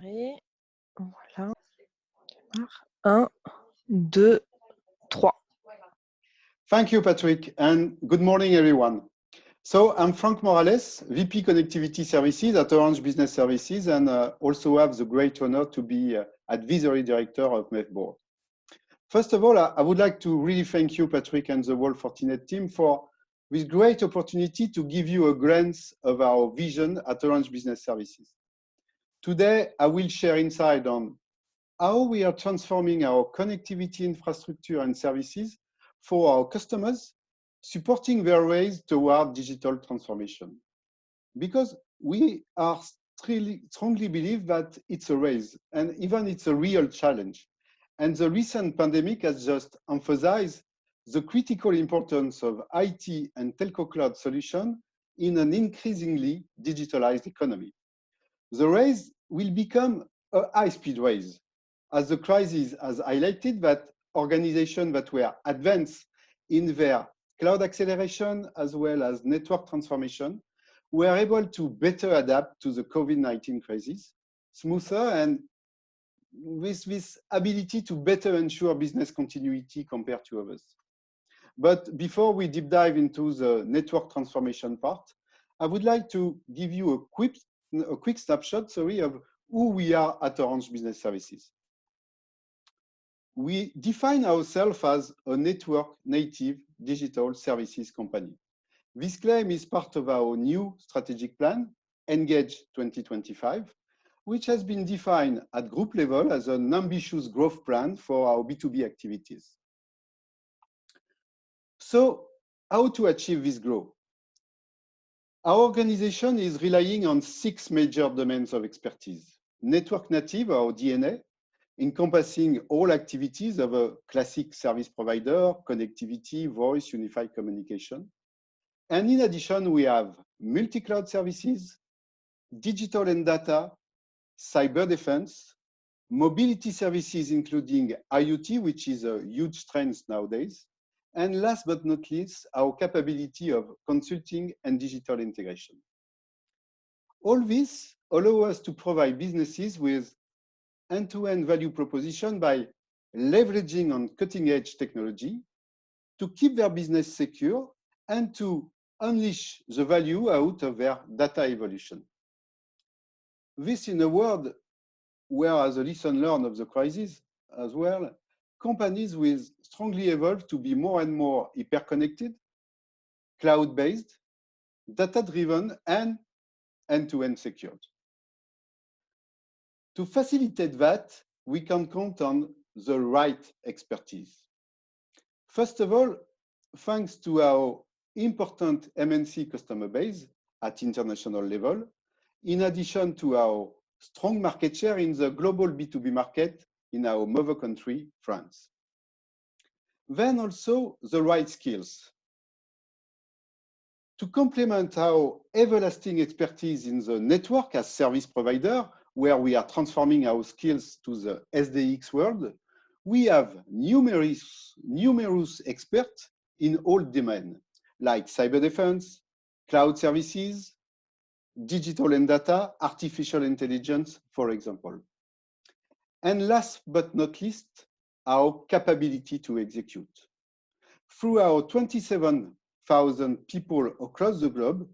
Et voilà, on démarre. 1, 2, 3. Thank you, Patrick, and good morning, everyone. So I'm Franck Morales, VP Connectivity Services at Orange Business Services, and also have the great honor to be Advisory Director of MEF Board. First of all, I would like to really thank you, Patrick, and the whole Fortinet team for this great opportunity to give you a glance of our vision at Orange Business Services. Today, I will share insight on how we are transforming our connectivity infrastructure and services for our customers, supporting their ways toward digital transformation. Because we are strongly believe that it's a race, and even it's a real challenge. And the recent pandemic has just emphasized the critical importance of IT and telco cloud solution in an increasingly digitalized economy. The race will become a high-speed race, as the crisis has highlighted that organizations that were advanced in their cloud acceleration as well as network transformation were able to better adapt to the COVID-19 crisis, smoother and with this ability to better ensure business continuity compared to others. But before we deep dive into the network transformation part, I would like to give you a quick snapshot, of who we are at Orange Business Services. We define ourselves as a network-native digital services company. This claim is part of our new strategic plan, Engage 2025, which has been defined at group level as an ambitious growth plan for our B2B activities. So, how to achieve this growth? Our organization is relying on 6 major domains of expertise. Network native, our DNA, encompassing all activities of a classic service provider, connectivity, voice, unified communication. And in addition, we have multi-cloud services, digital and data, cyber defense, mobility services, including IoT, which is a huge trend nowadays. And last but not least, our capability of consulting and digital integration. All this allows us to provide businesses with end-to-end value proposition by leveraging on cutting-edge technology to keep their business secure and to unleash the value out of their data evolution. This in a world where, as a lesson learned of the crisis as well, companies will strongly evolve to be more and more hyper-connected, cloud-based, data-driven, and end-to-end secured. To facilitate that, we can count on the right expertise. First of all, thanks to our important MNC customer base at international level, in addition to our strong market share in the global B2B market in our mother country, France. Then also the right skills. To complement our everlasting expertise in the network as service provider, where we are transforming our skills to the SDX world, we have numerous experts in all domains, like cyber defense, cloud services, digital and data, artificial intelligence, for example. And last but not least, our capability to execute. Through our 27,000 people across the globe,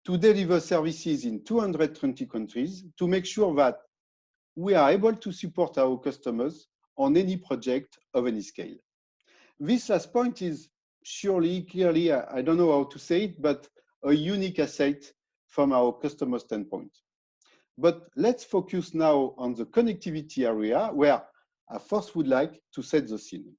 to deliver services in 220 countries, to make sure that we are able to support our customers on any project of any scale. This last point is clearly, I don't know how to say it, but a unique asset from our customer standpoint. But let's focus now on the connectivity area, where I first would like to set the scene.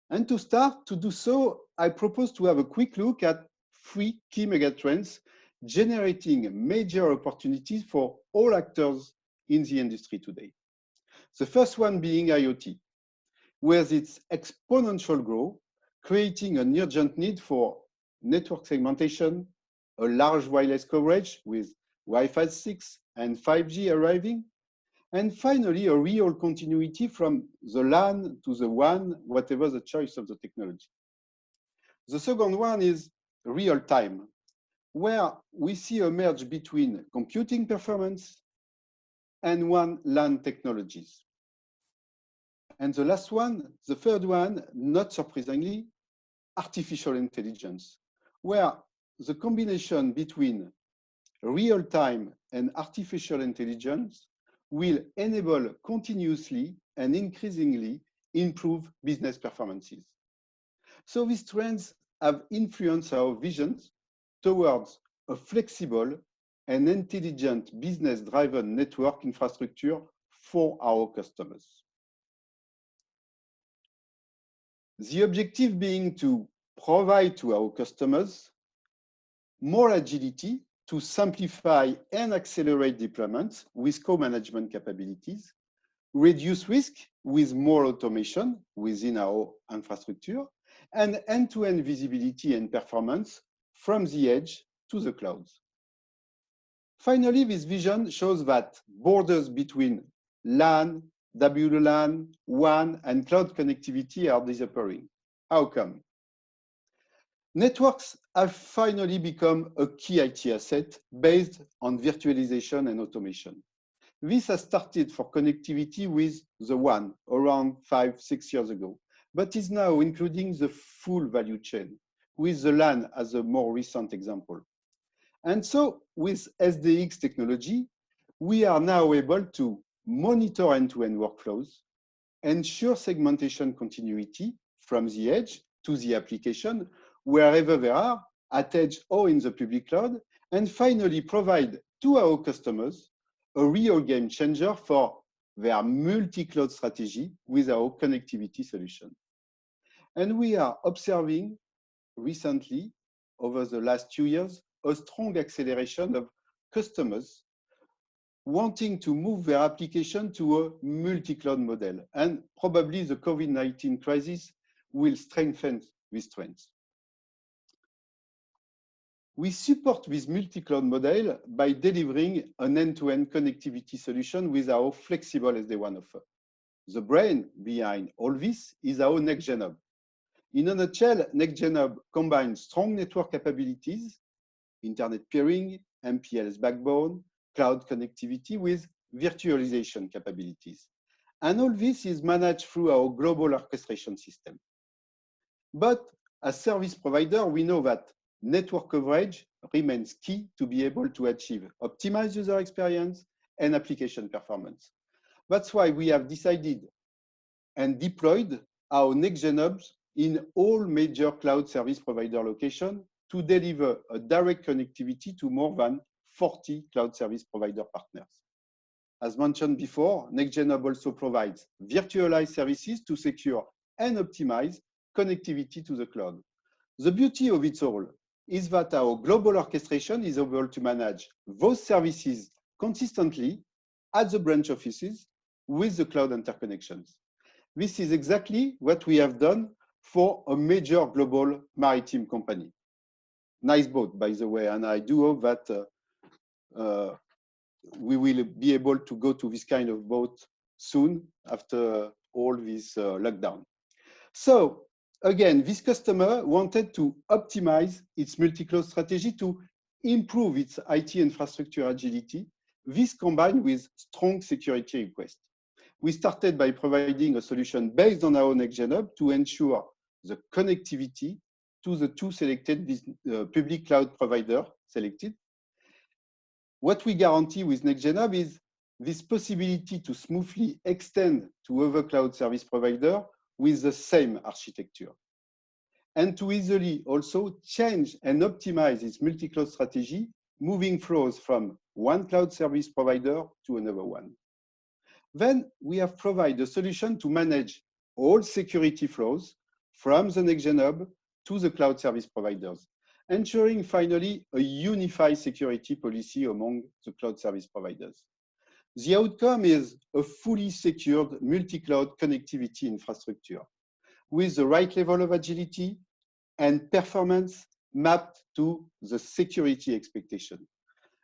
And to start to do so, I propose to have a quick look at 3 key megatrends generating major opportunities for all actors in the industry today. The first one being IoT, with its exponential growth, creating an urgent need for network segmentation, a large wireless coverage with Wi-Fi 6 and 5G arriving, and finally, a real continuity from the LAN to the WAN, whatever the choice of the technology. The second one is real time, where we see a merge between computing performance, and WAN LAN technologies. And the last one, the third one, not surprisingly, artificial intelligence, where the combination between real-time and artificial intelligence will enable continuously and increasingly improve business performances. So these trends have influenced our visions towards a flexible and intelligent business-driven network infrastructure for our customers. The objective being to provide to our customers more agility to simplify and accelerate deployments with co-management capabilities, reduce risk with more automation within our infrastructure, and end-to-end visibility and performance from the edge to the clouds. Finally, this vision shows that borders between LAN, WLAN, WAN, and cloud connectivity are disappearing. How come? Networks have finally become a key IT asset based on virtualization and automation. This has started for connectivity with the WAN around 5-6 years ago, but is now including the full value chain, with the LAN as a more recent example. And so with SDX technology, we are now able to monitor end-to-end workflows, ensure segmentation continuity from the edge to the application, wherever they are, at edge or in the public cloud, and finally provide to our customers a real game changer for their multi-cloud strategy with our connectivity solution. And we are observing recently, over the last 2 years, a strong acceleration of customers wanting to move their application to a multi-cloud model. And probably the COVID-19 crisis will strengthen these trends. We support this multi-cloud model by delivering an end-to-end connectivity solution with our flexible SD-WAN offer. The brain behind all this is our next-gen hub. In a nutshell, next-gen hub combines strong network capabilities, internet peering, MPLS backbone, cloud connectivity with virtualization capabilities. And all this is managed through our global orchestration system. But as service provider, we know that network coverage remains key to be able to achieve optimized user experience and application performance. That's why we have decided and deployed our next-gen hubs in all major cloud service provider locations to deliver a direct connectivity to more than 40 cloud service provider partners. As mentioned before, next-gen hub also provides virtualized services to secure and optimize connectivity to the cloud. The beauty of it all is that our global orchestration is able to manage those services consistently at the branch offices with the cloud interconnections. This is exactly what we have done for a major global maritime company. Nice boat, by the way, and I do hope that we will be able to go to this kind of boat soon after all this lockdown. So again, this customer wanted to optimize its multi-cloud strategy to improve its IT infrastructure agility, this combined with strong security requests. We started by providing a solution based on our next-gen hub to ensure the connectivity to the two selected public cloud provider selected. What we guarantee with next-gen hub is this possibility to smoothly extend to other cloud service provider with the same architecture, and to easily also change and optimize its multi-cloud strategy, moving flows from one cloud service provider to another one. Then we have provided a solution to manage all security flows from the next-gen hub to the cloud service providers, ensuring finally a unified security policy among the cloud service providers. The outcome is a fully secured multi-cloud connectivity infrastructure with the right level of agility and performance mapped to the security expectation.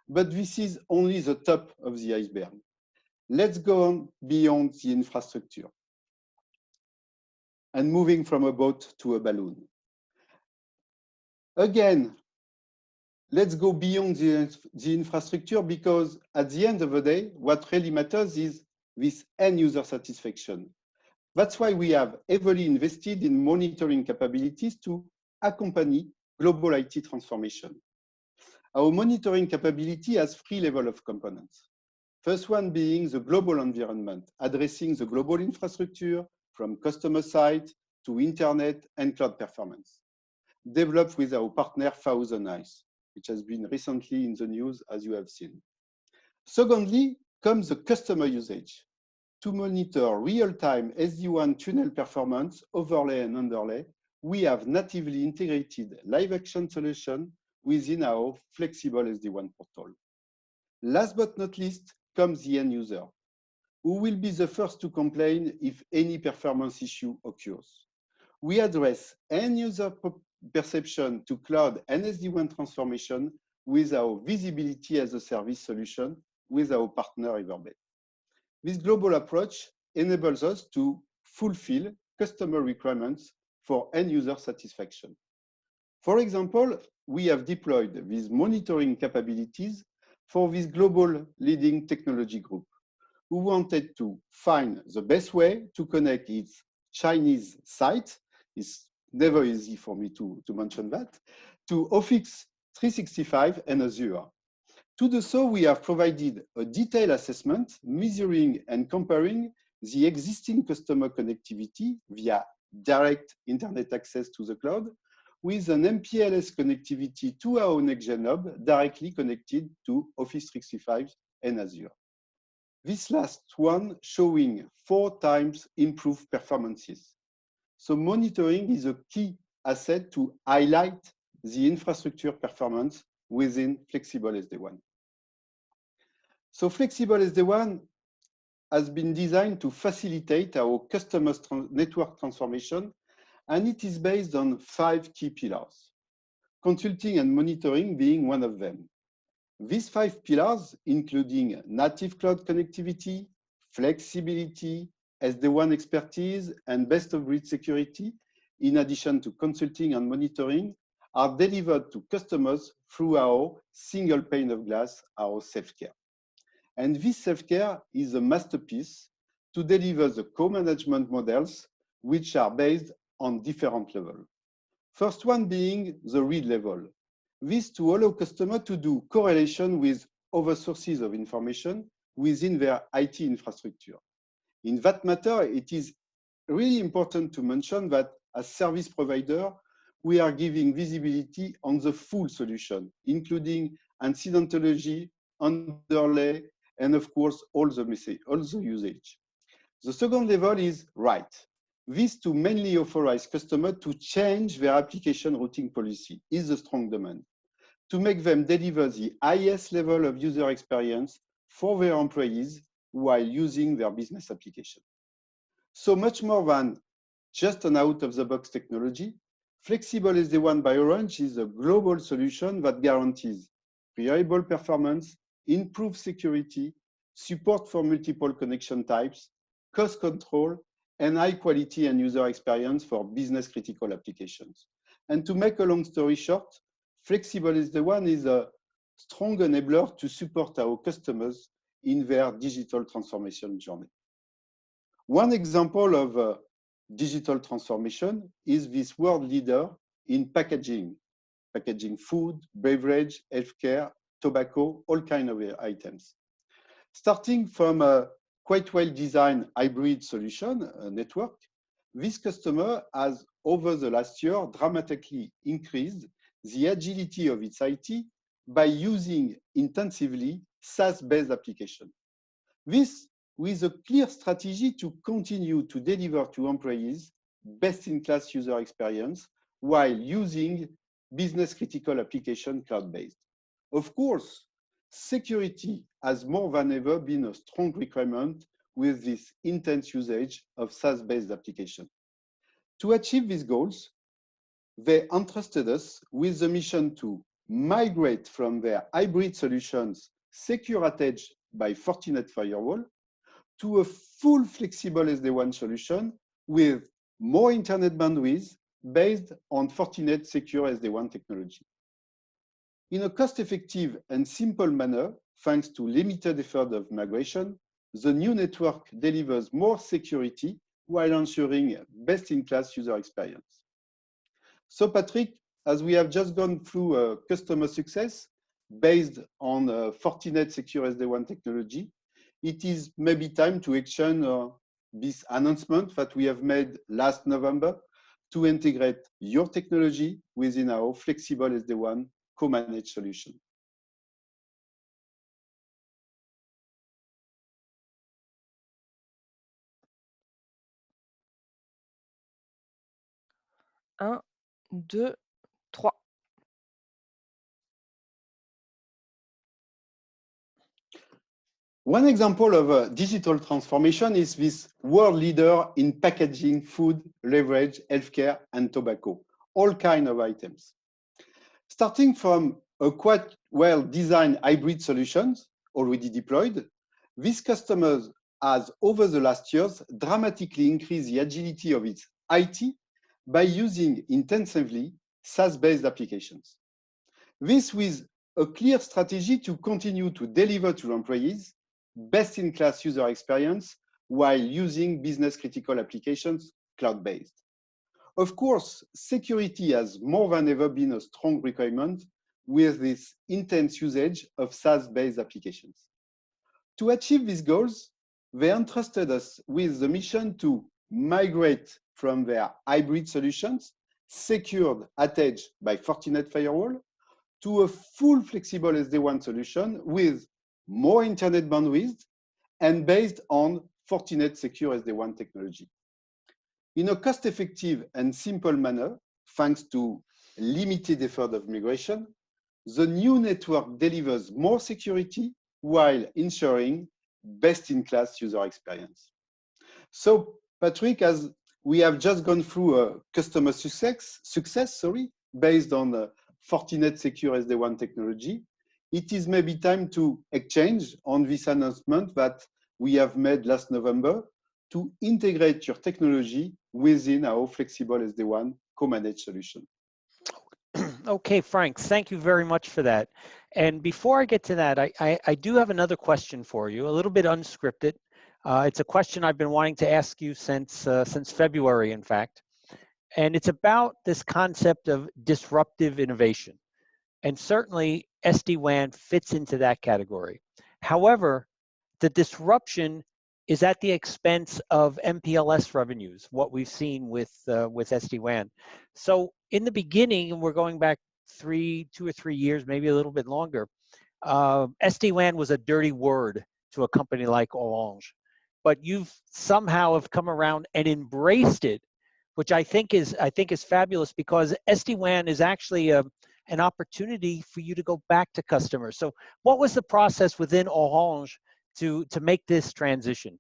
But this is only the top of the iceberg. Let's go on beyond the infrastructure and moving from a boat to a balloon. Again, let's go beyond the infrastructure, because at the end of the day, what really matters is this end user satisfaction. That's why we have heavily invested in monitoring capabilities to accompany global IT transformation. Our monitoring capability has three levels of components. First one being the global environment, addressing the global infrastructure from customer side to internet and cloud performance, developed with our partner Thousand Eyes, which has been recently in the news, as you have seen. Secondly, comes the customer usage. To monitor real-time SD-WAN tunnel performance, overlay and underlay, we have natively integrated live action solution within our flexible SD-WAN portal. Last but not least comes the end user, who will be the first to complain if any performance issue occurs. We address end user perception to cloud and SD-WAN transformation with our visibility as a service solution with our partner Everbase. This global approach enables us to fulfill customer requirements for end user satisfaction. For example, we have deployed these monitoring capabilities for this global leading technology group, who wanted to find the best way to connect its Chinese site. It's never easy for me to mention that, to Office 365 and Azure. To do so, we have provided a detailed assessment, measuring and comparing the existing customer connectivity via direct internet access to the cloud with an MPLS connectivity to our next-gen hub directly connected to Office 365 and Azure. This last one showing 4 times improved performances. So monitoring is a key asset to highlight the infrastructure performance within flexible SD-WAN. So flexible SD-WAN has been designed to facilitate our customers' network transformation, and it is based on 5 key pillars, consulting and monitoring being one of them. These 5 pillars, including native cloud connectivity, flexibility, SD-WAN expertise, and best-of-breed security, in addition to consulting and monitoring, are delivered to customers through our single pane of glass, our SafeCare. And this SafeCare is a masterpiece to deliver the co-management models, which are based on different levels. First one being the read level. This to allow customers to do correlation with other sources of information within their IT infrastructure. In that matter, it is really important to mention that as service provider, we are giving visibility on the full solution, including incidentology, underlay, and of course, all the usage. The second level is write. This to mainly authorize customers to change their application routing policy is a strong demand, to make them deliver the highest level of user experience for their employees while using their business application. So much more than just an out-of-the-box technology, Flexible SD-WAN by Orange is a global solution that guarantees reliable performance, improved security, support for multiple connection types, cost control, and high quality and user experience for business critical applications. And to make a long story short, Flexible SD-WAN is a strong enabler to support our customers in their digital transformation journey. One example of digital transformation is this world leader in packaging food, beverage, healthcare, tobacco, all kinds of items. Starting from a quite well-designed hybrid solution network, this customer has, over the last year, dramatically increased the agility of its IT by using intensively SaaS-based application. This with a clear strategy to continue to deliver to employees best-in-class user experience while using business-critical application cloud-based. Of course, security has more than ever been a strong requirement with this intense usage of SaaS-based application. To achieve these goals, they entrusted us with the mission to migrate from their hybrid solutions secure at edge by Fortinet firewall to a full flexible SD-WAN solution with more internet bandwidth based on Fortinet secure SD-WAN technology. In a cost-effective and simple manner, thanks to limited effort of migration, the new network delivers more security while ensuring best-in-class user experience. So Patrick, as we have just gone through customer success based on Fortinet Secure SD-WAN technology, it is maybe time to exchange this announcement that we have made last November to integrate your technology within our flexible SD-WAN co-managed solution. Un, deux, trois. One example of a digital transformation is this world leader in packaging, food, beverage, healthcare, and tobacco, all kinds of items. Starting from a quite well-designed hybrid solutions already deployed, this customer has, over the last years, dramatically increased the agility of its IT by using intensively SaaS-based applications. This with a clear strategy to continue to deliver to employees best-in-class user experience while using business-critical applications cloud-based. Of course, security has more than ever been a strong requirement with this intense usage of SaaS-based applications. To achieve these goals, they entrusted us with the mission to migrate from their hybrid solutions, secured at edge by Fortinet Firewall, to a full flexible SD-WAN solution with more internet bandwidth and based on Fortinet Secure SD-WAN technology. In a cost-effective and simple manner, thanks to limited effort of migration, the new network delivers more security while ensuring best-in-class user experience. So, Patrick, as we have just gone through a customer success, based on Fortinet Secure SD-WAN technology, it is maybe time to exchange on this announcement that we have made last November to integrate your technology within our flexible SD-WAN co-managed solution. Okay, Frank, thank you very much for that. And before I get to that, I do have another question for you, a little bit unscripted. It's a question I've been wanting to ask you since February, in fact. And it's about this concept of disruptive innovation. And certainly SD-WAN fits into that category. However, the disruption is at the expense of MPLS revenues, what we've seen with SD-WAN. So in the beginning, and we're going back 2 or 3 years, maybe a little bit longer, SD-WAN was a dirty word to a company like Orange. But you've somehow have come around and embraced it, which I think is fabulous, because SD-WAN is actually an opportunity for you to go back to customers. So what was the process within Orange to make this transition?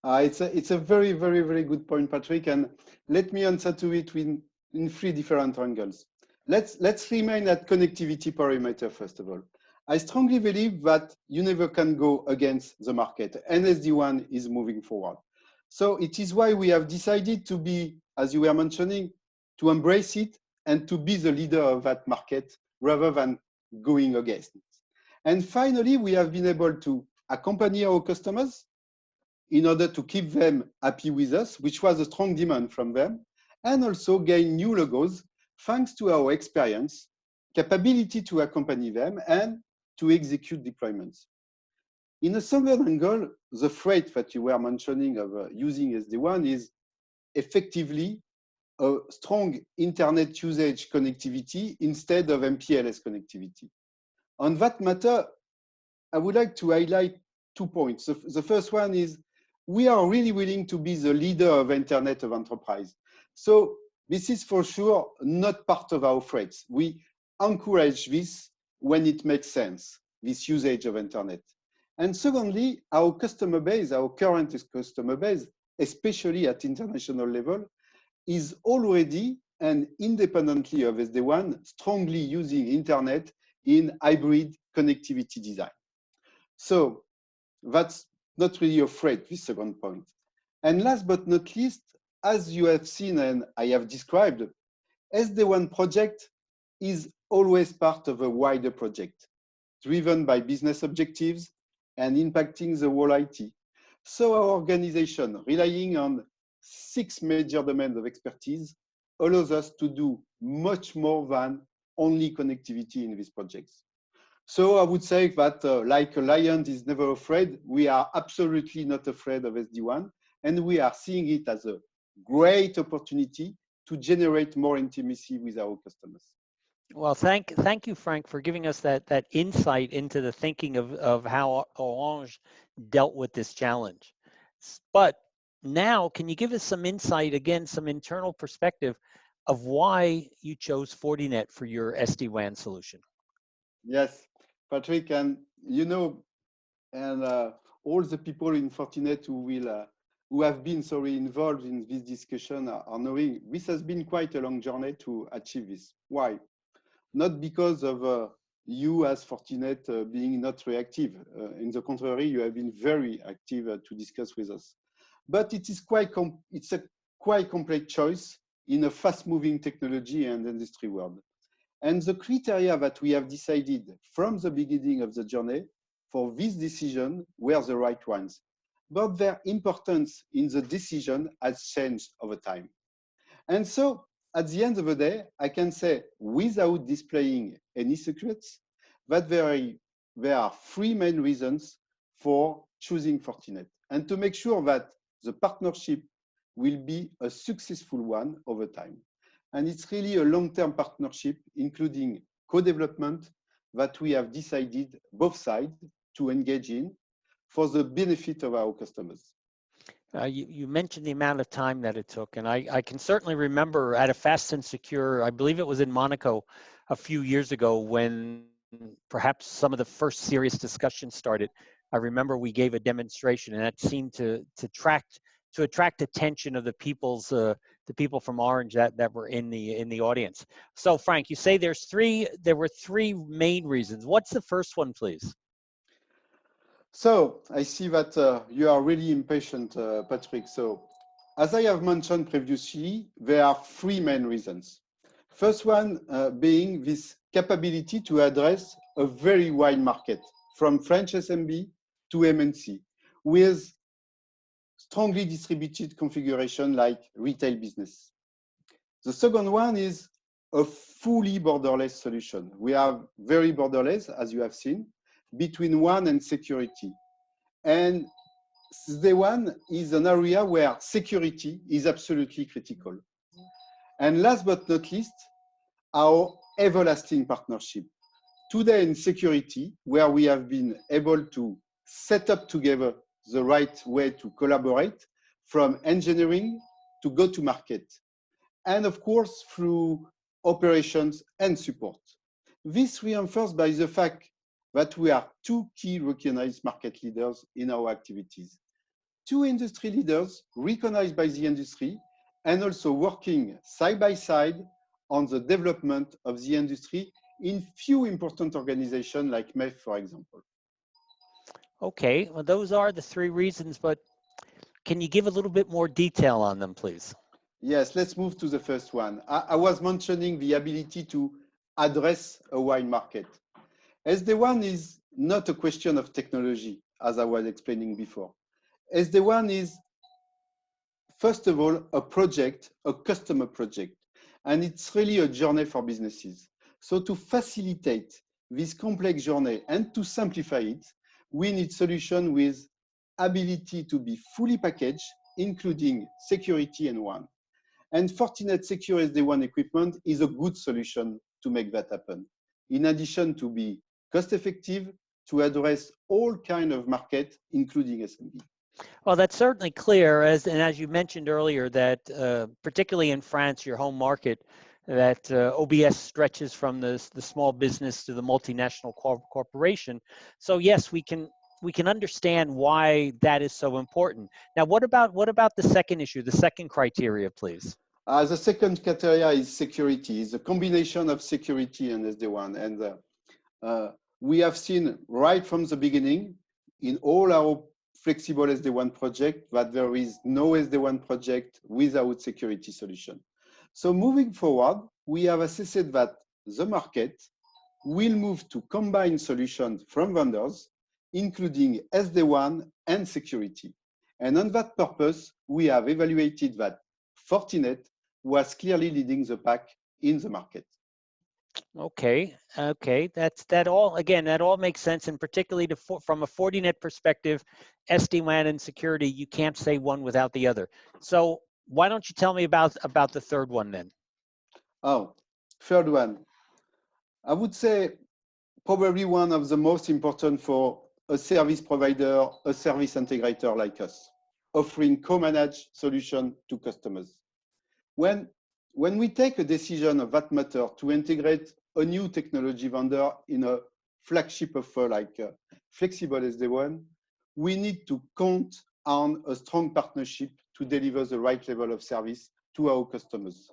It's a very, very, very good point, Patrick. And let me answer to it in 3 different angles. Let's remain at connectivity parameter, first of all. I strongly believe that you never can go against the market, and SD-WAN is moving forward. So it is why we have decided to be, as you were mentioning, to embrace it and to be the leader of that market rather than going against it. And finally, we have been able to accompany our customers in order to keep them happy with us, which was a strong demand from them, and also gain new logos thanks to our experience, capability to accompany them, and to execute deployments. In a second angle, the threat that you were mentioning of using SD-WAN is effectively a strong internet usage connectivity instead of MPLS connectivity. On that matter, I would like to highlight 2 points. The first one is we are really willing to be the leader of Internet of Enterprise. So this is for sure not part of our threats. We encourage this when it makes sense, this usage of Internet. And secondly, our customer base, our current customer base, especially at international level, is already and independently of SD-WAN strongly using Internet in hybrid connectivity design. So that's not really a threat, this second point. And last but not least, as you have seen and I have described, SD-WAN project is always part of a wider project, driven by business objectives and impacting the whole IT. So our organization, relying on 6 major domains of expertise, allows us to do much more than only connectivity in these projects. So I would say that like a lion is never afraid, we are absolutely not afraid of SD-WAN, and we are seeing it as a great opportunity to generate more intimacy with our customers. Well, thank you, Frank, for giving us that insight into the thinking of how Orange dealt with this challenge. But now, can you give us some insight, again, some internal perspective of why you chose Fortinet for your SD-WAN solution? Yes, Patrick, and you know, and all the people in Fortinet who have been involved in this discussion are knowing this has been quite a long journey to achieve this. Why? Not because of you as Fortinet being not reactive. In the contrary, you have been very active to discuss with us. But it's a quite complex choice in a fast-moving technology and industry world. And the criteria that we have decided from the beginning of the journey for this decision were the right ones. But their importance in the decision has changed over time. And so at the end of the day, I can say without displaying any secrets that there are 3 main reasons for choosing Fortinet and to make sure that the partnership will be a successful one over time. And it's really a long-term partnership, including co-development that we have decided both sides to engage in for the benefit of our customers. You mentioned the amount of time that it took, and I can certainly remember at a Fast&Secure, I believe it was in Monaco a few years ago when perhaps some of the first serious discussions started. I remember we gave a demonstration, and that seemed to attract attention of the people from Orange that were in the audience. So Frank, you say there were 3 main reasons. What's the first one, please? So I see that you are really impatient, Patrick. So as I have mentioned previously, there are 3 main reasons. First one being this capability to address a very wide market from French SMB to MNC with strongly distributed configuration like retail business. The second one is a fully borderless solution. We are very borderless, as you have seen, between WAN and security. And the one is an area where security is absolutely critical. And last but not least, our everlasting partnership. Today in security, where we have been able to set up together the right way to collaborate from engineering to go to market. And of course, through operations and support. This reinforced by the fact that we are 2 key recognized market leaders in our activities. 2 industry leaders recognized by the industry and also working side by side on the development of the industry in few important organizations like MEF, for example. Okay, well, those are the 3 reasons, but can you give a little bit more detail on them, please? Yes, let's move to the first one. I was mentioning the ability to address a wide market. SD-WAN is not a question of technology, as I was explaining before. SD-WAN is, first of all, a project, a customer project, and it's really a journey for businesses. So to facilitate this complex journey and to simplify it, we need solution with ability to be fully packaged, including security and WAN. And Fortinet Secure SD-WAN equipment is a good solution to make that happen. In addition to be cost-effective, to address all kinds of market, including SMB. Well, that's certainly clear, as you mentioned earlier, that particularly in France, your home market, that OBS stretches from the small business to the multinational corporation. So yes, we can understand why that is so important. Now, what about the second issue, the second criteria, please? The second criteria is security. It's a combination of security and SD-WAN. And we have seen right from the beginning in all our flexible SD-WAN project that there is no SD-WAN project without security solution. So moving forward, we have assessed that the market will move to combined solutions from vendors, including SD-WAN and security. And on that purpose, we have evaluated that Fortinet was clearly leading the pack in the market. Okay, okay, that all makes sense, and particularly from a Fortinet perspective, SD-WAN and security, you can't say one without the other. So why don't you tell me about the third one then? Oh, third one. I would say probably one of the most important for a service provider, a service integrator like us, offering co-managed solution to customers. When we take a decision of that matter to integrate a new technology vendor in a flagship offer like flexible SD-WAN, we need to count on a strong partnership to deliver the right level of service to our customers.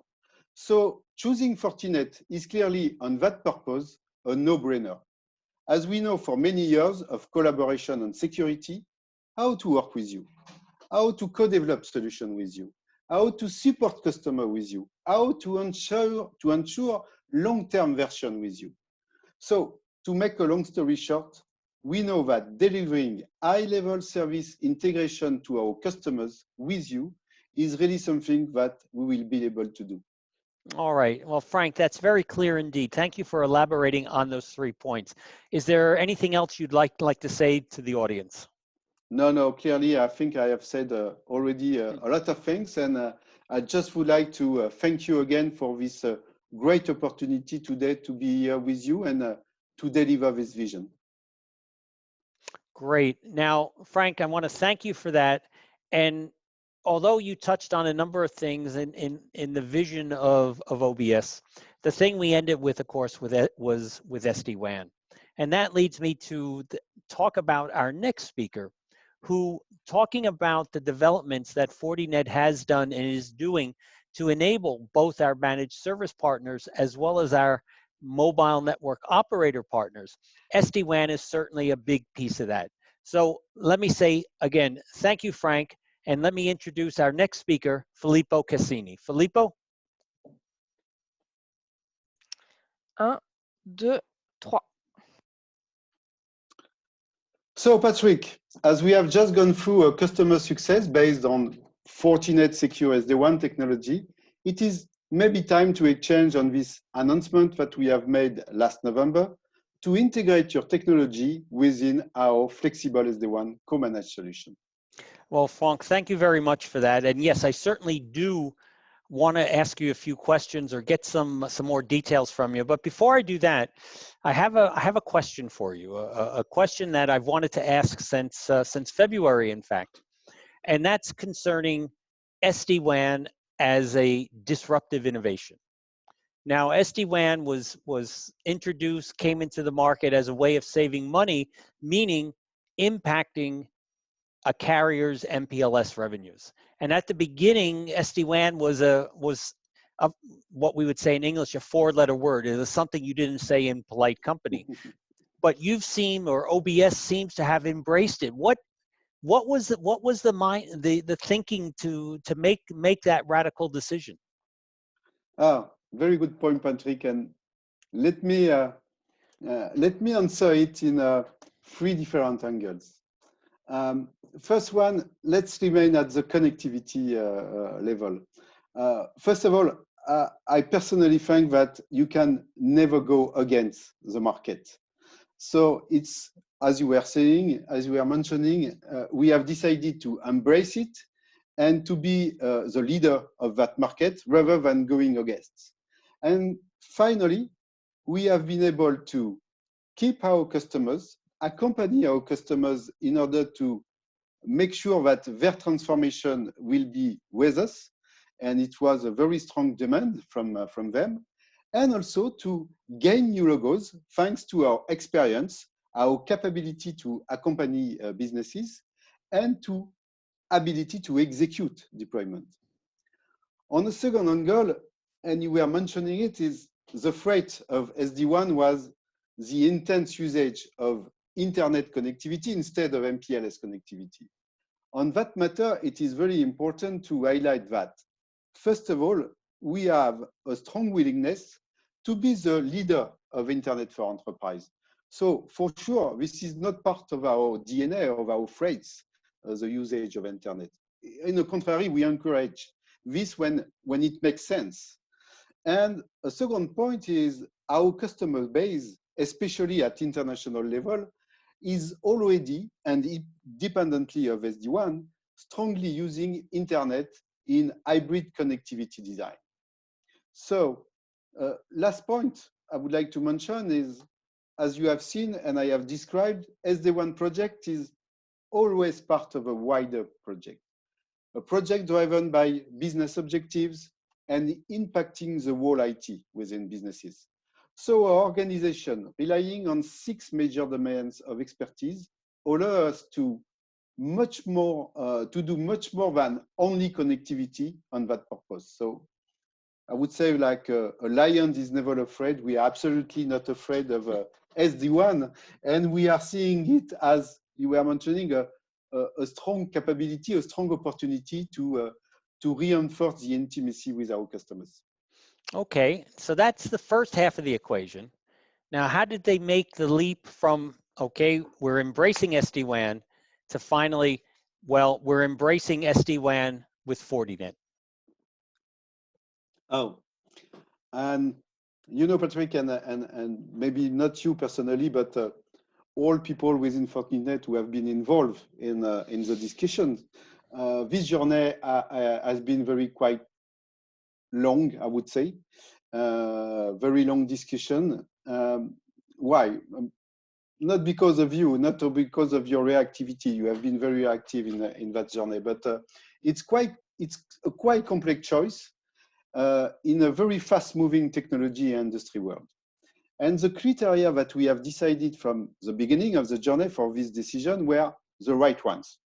So choosing Fortinet is clearly on that purpose a no-brainer. As we know for many years of collaboration on security, how to work with you, how to co-develop solution with you, how to support customer with you, how to ensure long-term version with you. So to make a long story short, we know that delivering high-level service integration to our customers with you is really something that we will be able to do. All right. Well, Frank, that's very clear indeed. Thank you for elaborating on those 3 points. Is there anything else you'd like to say to the audience? No, clearly, I think I have said already a lot of things, and I just would like to thank you again for this great opportunity today to be here with you and to deliver this vision. Great. Now, Frank, I want to thank you for that. And although you touched on a number of things in the vision of OBS, the thing we ended with, of course, was with SD-WAN. And that leads me to talk about our next speaker, who talking about the developments that Fortinet has done and is doing to enable both our managed service partners as well as our mobile network operator partners. SD-WAN is certainly a big piece of that. So let me say again, thank you, Frank, and let me introduce our next speaker, Filippo Cassini. Filippo? 1, 2, 3. So Patrick, as we have just gone through a customer success based on Fortinet Secure SD-WAN technology, it is maybe time to exchange on this announcement that we have made last November to integrate your technology within our flexible SD-WAN co-managed solution. Well, Franck, thank you very much for that. And yes, I certainly do want to ask you a few questions or get some more details from you. But before I do that, I have a question for you, a question that I've wanted to ask since February, in fact, and that's concerning SD-WAN as a disruptive innovation. Now, SD-WAN was introduced, came into the market as a way of saving money, meaning impacting a carrier's MPLS revenues. And at the beginning, SD-WAN was what we would say in English, a 4-letter word. It was something you didn't say in polite company. But you've seen, or OBS seems to have embraced it. What was the thinking to make that radical decision? Very good point, Patrick. And let me answer it in 3 different angles. First one, let's remain at the connectivity level. First of all, I personally think that you can never go against the market. So it's, as you were saying, as you were mentioning, we have decided to embrace it and to be the leader of that market rather than going against. And finally, we have been able to keep our customers, accompany our customers in order to make sure that their transformation will be with us. And it was a very strong demand from them. And also to gain new logos thanks to our experience, our capability to accompany businesses, and to ability to execute deployment. On the second angle, and you were mentioning it, is the threat of SD-WAN was the intense usage of internet connectivity instead of MPLS connectivity. On that matter, it is very important to highlight that. First of all, we have a strong willingness to be the leader of Internet for enterprise. So for sure, this is not part of our DNA, of our traits, the usage of Internet. In the contrary, we encourage this when it makes sense. And a second point is our customer base, especially at international level, is already and independently of SD-WAN, strongly using Internet in hybrid connectivity design. So last point I would like to mention is, as you have seen and I have described, SD-WAN project is always part of a wider project, a project driven by business objectives and impacting the whole IT within businesses. So our organization, relying on 6 major domains of expertise, allow us to do much more than only connectivity on that purpose. So I would say, like a lion is never afraid. We are absolutely not afraid of SD-WAN, and we are seeing it, as you were mentioning, a strong capability, a strong opportunity to reinforce the intimacy with our customers. Okay, so that's the first half of the equation. Now, how did they make the leap from, okay, we're embracing SD-WAN to finally, well, we're embracing SD-WAN with Fortinet? Oh, and you know, Patrick, and maybe not you personally, but all people within Fortinet who have been involved in the discussions, this journey has been quite long, I would say, very long discussion. Why? Not because of you, not because of your reactivity. You have been very active in that journey, but it's a quite complex choice in a very fast-moving technology and industry world. And the criteria that we have decided from the beginning of the journey for this decision were the right ones.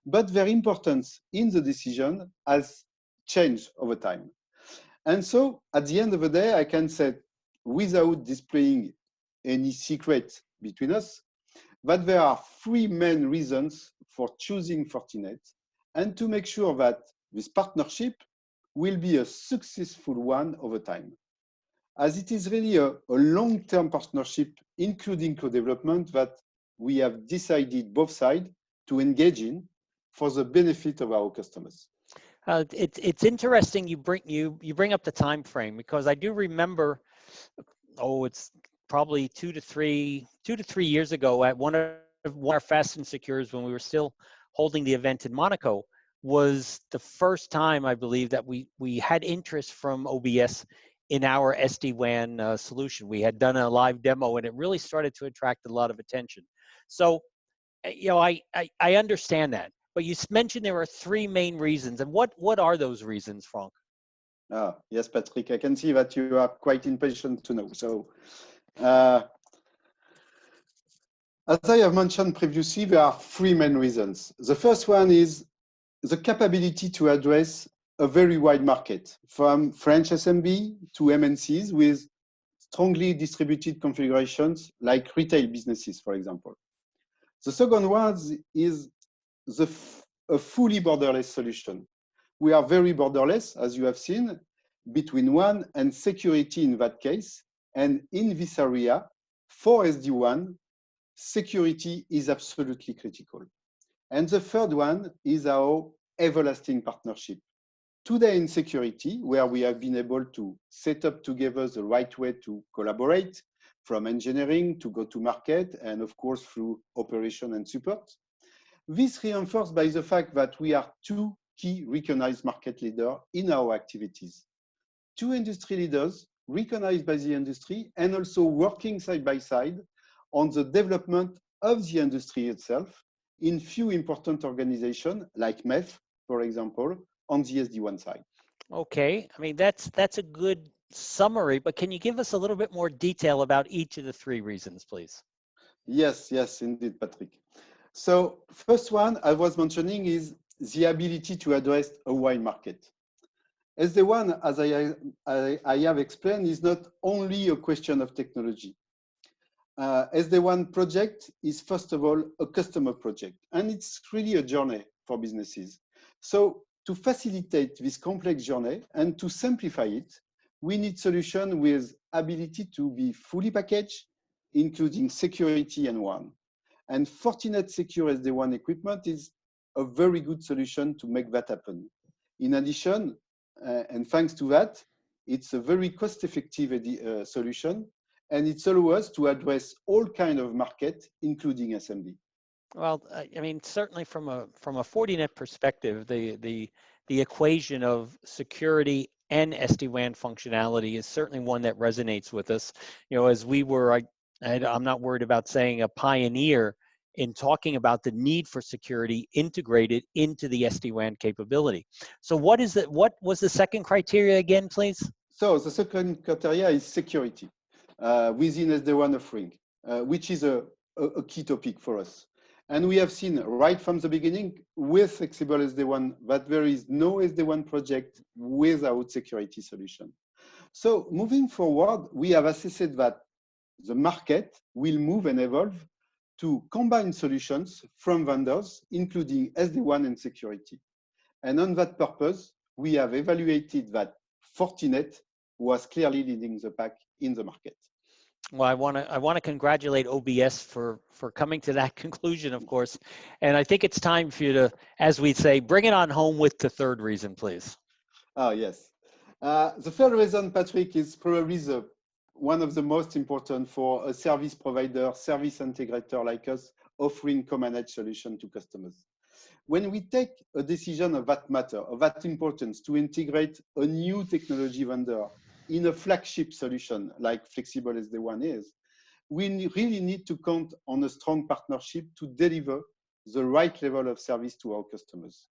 But their importance in the decision has changed over time. And so at the end of the day, I can say, without displaying any secret between us, that there are 3 main reasons for choosing Fortinet and to make sure that this partnership will be a successful one over time, as it is really a long-term partnership, including co-development, that we have decided both sides to engage in for the benefit of our customers. It's interesting you bring up the time frame, because I do remember, it's probably 2 to 3 years ago at one of our Fast and Secures, when we were still holding the event in Monaco, was the first time, I believe, that we had interest from OBS in our SD-WAN solution. We had done a live demo, and it really started to attract a lot of attention. So, you know, I understand that, but you mentioned there are 3 main reasons, and what are those reasons, Franck? Yes, Patrick, I can see that you are quite impatient to know. So, as I have mentioned previously, there are 3 main reasons. The first one is the capability to address a very wide market, from French SMB to MNCs with strongly distributed configurations like retail businesses, for example. The second one is a fully borderless solution. We are very borderless, as you have seen, between WAN and security in that case. And in this area, for SD-WAN, security is absolutely critical. And the third one is our everlasting partnership. Today in security, where we have been able to set up together the right way to collaborate, from engineering to go to market, and of course through operation and support. This reinforced by the fact that we are 2 key recognized market leaders in our activities. 2 industry leaders recognized by the industry and also working side by side on the development of the industry itself in few important organizations like MEF, for example, on the SD-WAN side. Okay, I mean, that's a good summary, but can you give us a little bit more detail about each of the 3 reasons, please? Yes, indeed, Patrick. So first one I was mentioning is the ability to address a wide market. SD-WAN, as I have explained, is not only a question of technology. SD-WAN project is, first of all, a customer project, and it's really a journey for businesses. So to facilitate this complex journey and to simplify it, we need solution with ability to be fully packaged, including security and WAN. And Fortinet Secure SD-WAN equipment is a very good solution to make that happen. In addition, and thanks to that, it's a very cost-effective solution, and it allows us to address all kinds of market, including SMB. Well, I mean, certainly from a Fortinet perspective, the equation of security and SD-WAN functionality is certainly one that resonates with us. You know, as we were, I'm not worried about saying a pioneer in talking about the need for security integrated into the SD-WAN capability. So what was the second criteria again, please? So the second criteria is security within SD-WAN offering, which is a key topic for us. And we have seen right from the beginning with flexible SD-WAN that there is no SD-WAN project without security solution. So moving forward, we have assessed that the market will move and evolve to combine solutions from vendors, including SD-WAN and security. And on that purpose, we have evaluated that Fortinet was clearly leading the pack in the market. Well, I want to congratulate OBS for coming to that conclusion, of course. And I think it's time for you to, as we say, bring it on home with the third reason, please. Oh, yes. The third reason, Patrick, is probably one of the most important for a service provider, service integrator like us, offering common edge solution to customers. When we take a decision of that matter, of that importance, to integrate a new technology vendor in a flagship solution like flexible SD-WAN is, we really need to count on a strong partnership to deliver the right level of service to our customers.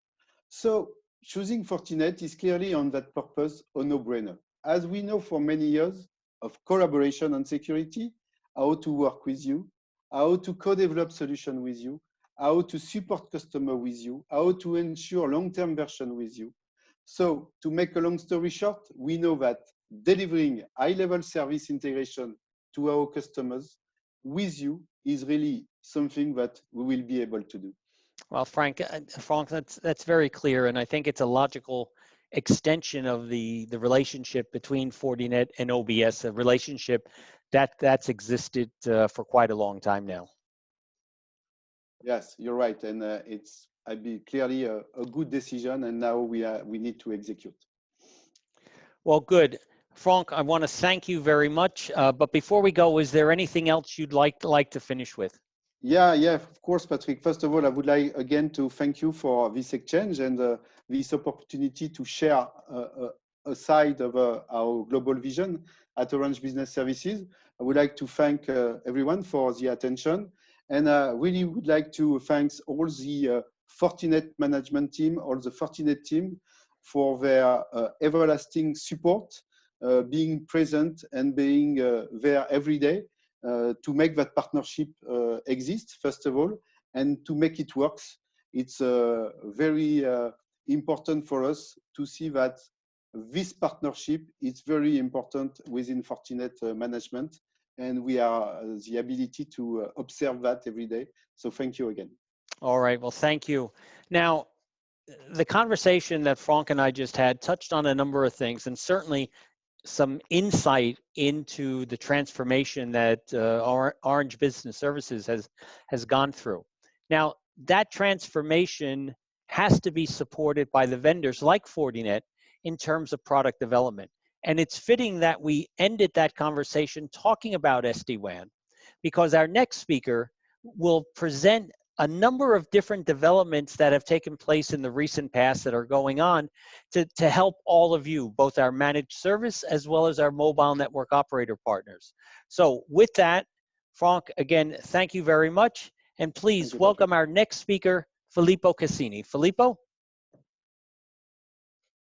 So choosing Fortinet is clearly on that purpose a no-brainer. As we know for many years of collaboration on security, how to work with you, how to co-develop solution with you, how to support customer with you, how to ensure long-term version with you. So to make a long story short, we know that delivering high-level service integration to our customers with you is really something that we will be able to do. Well, Frank, that's very clear, and I think it's a logical extension of the relationship between Fortinet and OBS, a relationship that's existed for quite a long time now. Yes, you're right, and I'd be clearly a good decision, and now we need to execute. Well, good. Franck, I want to thank you very much. But before we go, is there anything else you'd like to finish with? Yeah, of course, Patrick. First of all, I would like again to thank you for this exchange and this opportunity to share a side of our global vision at Orange Business Services. I would like to thank everyone for the attention, and really would like to thank all the Fortinet management team, all the Fortinet team for their everlasting support, being present and being there every day. To make that partnership exist, first of all, and to make it work. It's very important for us to see that this partnership is very important within Fortinet management, and we are the ability to observe that every day. So thank you again. All right, well, thank you. Now, the conversation that Franck and I just had touched on a number of things, and certainly some insight into the transformation that Orange Business Services has gone through. Now, that transformation has to be supported by the vendors like Fortinet in terms of product development. And it's fitting that we ended that conversation talking about SD-WAN, because our next speaker will present a number of different developments that have taken place in the recent past that are going on to help all of you, both our managed service as well as our mobile network operator partners. So with that, Franck, again, thank you very much. And please welcome our next speaker, Filippo Cassini. Filippo?